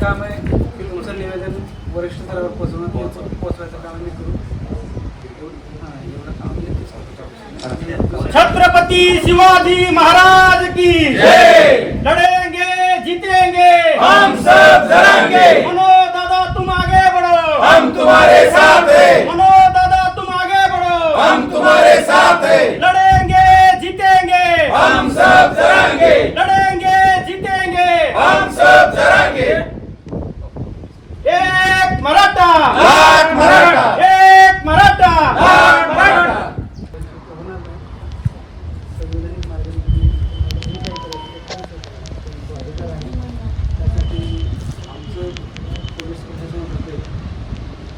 काम आहे की तुमचं निवेदन वरिष्ठ स्तरावर पोहोचवायचं काम आम्ही करू. एवढं काम छत्रपति शिवाजी महाराज की जय। लड़ेंगे जीतेंगे हम सब लड़ेंगे। मनोज दादा तुम आगे बढ़ो, हम तुम्हारे साथ हैं। मनोज दादा तुम आगे बढ़ो, हम तुम्हारे साथ हैं। लड़ेंगे जीतेंगे हम सब लड़ेंगे। लड़ेंगे जीतेंगे हम सब लड़ेंगे। एक मराठा लाख मराठा। एक मराठा लाख मराठा। संविधानिक मार्गाने आमचं पोलीस प्रशासन होते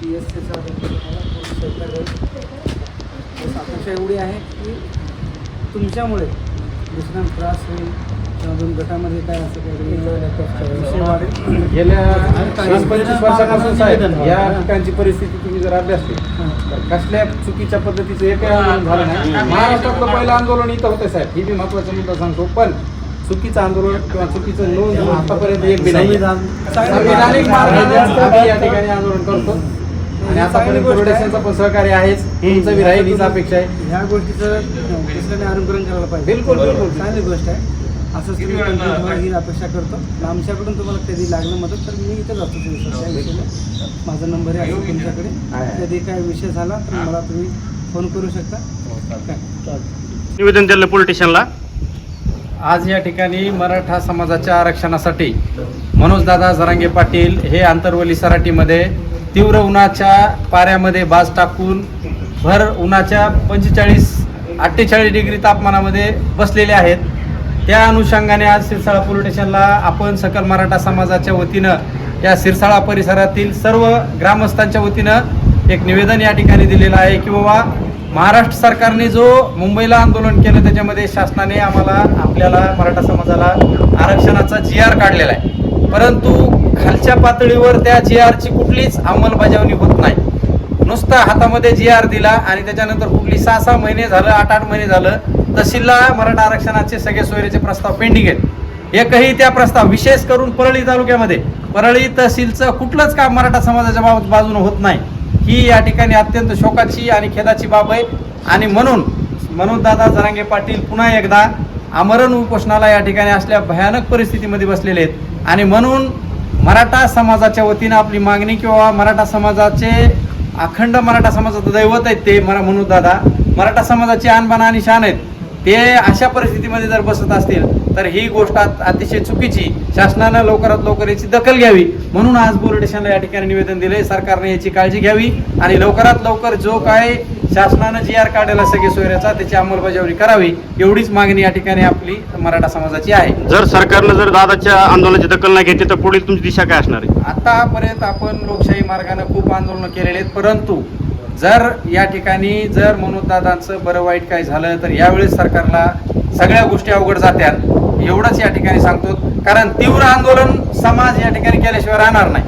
PSCचा अपेक्षा एवढी आहे की तुमच्यामुळे दुसऱ्यांना त्रास होईल किंवा दोन गटामध्ये काय असं काही विषय वाढेल. गेल्या 20-25 वर्षापासून साहेब या ठिकाणची परिस्थिती तुम्ही जर अभ्यास केली तर कसल्या चुकीच्या पद्धतीचं एकही आंदोलन झालं नाही. महाराष्ट्रातलं पहिलं आंदोलन इथं होतं साहेब, ही बी महत्वाचा मुद्दा सांगतो. पण चुकीचं आंदोलन किंवा चुकीचं नोंद आतापर्यंत एक बी नाही. संविधानिक मार्गाने आम्ही या ठिकाणी आंदोलन करतो आणि आतापर्यंत प्रोडेशनचं पण सहकार्य आहेच, तुमचं बी राहील हीच अपेक्षा आहे. ह्या गोष्टीचं दुसऱ्याने अनुकरण करायला पाहिजे. बिलकुल बिलकुल चांगली गोष्ट आहे. असंच तुम्ही continue व्हा ही अपेक्षा करतो. आमच्याकडून तुम्हाला कधी लागलं मदत तर मी इथंच असतो तुमच्या माझा नंबर आहे तुमच्याकडे. कधी काय विषय झाला तर मला तुम्ही फोन करू शकता. निवेदन दिलं पोलीस स्टेशनला. आज या ठिकाणी मराठा समाजाच्या आरक्षणासाठी मनोजदादा जरांगे पाटील हे आंतरवली सराटीमध्ये तीव्र उन्हाच्या पाऱ्यामध्ये बाज टाकून भर उन्हाच्या 45-48 डिग्री तापमानामध्ये बसलेले आहेत. त्या अनुषंगाने आज सिरसाळा पोलीस स्टेशनला आपण सकल मराठा समाजाच्या वतीनं या सिरसाळा परिसरातील सर्व ग्रामस्थांच्या वतीनं एक निवेदन या ठिकाणी दिलेलं आहे की बाबा महाराष्ट्र सरकारने जो मुंबईला आंदोलन केलं त्याच्यामध्ये शासनाने आपल्याला मराठा समाजाला आरक्षणाचा GR काढलेला आहे, परंतु खालच्या पातळीवर त्या GRची कुठलीच अंमलबजावणी होत नाही. नुसता हातामध्ये GR दिला आणि त्याच्यानंतर कुठली 6 महिने झालं 8 महिने झालं तहसीलला मराठा आरक्षणाचे सगळे सोयरेचे प्रस्ताव पेंडिंग आहेत. एकही त्या प्रस्ताव विशेष करून परळी तालुक्यामध्ये परळी तहसीलचं कुठलंच काम मराठा समाजाच्या बाजूने होत नाही. ही या ठिकाणी अत्यंत शोकाची आणि खेदाची बाब आहे आणि म्हणून मनोजदादा जरांगे पाटील पुन्हा एकदा आमरण उपोषणाला या ठिकाणी असल्या भयानक परिस्थितीमध्ये बसलेले आहेत आणि म्हणून मराठा समाजाच्या वतीनं आपली मागणी किंवा मराठा समाजाचे अखंड मराठा समाजाचं दैवत आहेत ते मनोजदादा मराठा समाजाची आणबाण आणि शान आहेत. ते अशा परिस्थितीमध्ये जर बसत असतील तर ही गोष्ट अतिशय चुकीची. शासनानं लवकरात लवकर याची दखल घ्यावी म्हणून आज पोलीस स्टेशनला या ठिकाणी निवेदन दिले. सरकारने याची काळजी घ्यावी आणि लवकरात लवकर जो काय शासनानं GR काढलेला सगळे सोयऱ्याचा त्याची अंमलबजावणी करावी एवढीच मागणी या ठिकाणी आपली मराठा समाजाची आहे. जर सरकारनं जर दादाच्या आंदोलनाची दखल नाही घेतली तर पुढील तुमची दिशा काय असणार आहे? आतापर्यंत आपण लोकशाही मार्गाने खूप आंदोलनं केलेले आहेत, परंतु जर या ठिकाणी जर मनोजदादांचं बरं वाईट काय झालं तर यावेळेस सरकारला सगळ्या गोष्टी अवघड जात्यात एवढंच या ठिकाणी सांगतो. कारण तीव्र आंदोलन समाज या ठिकाणी केल्याशिवाय राहणार नाही.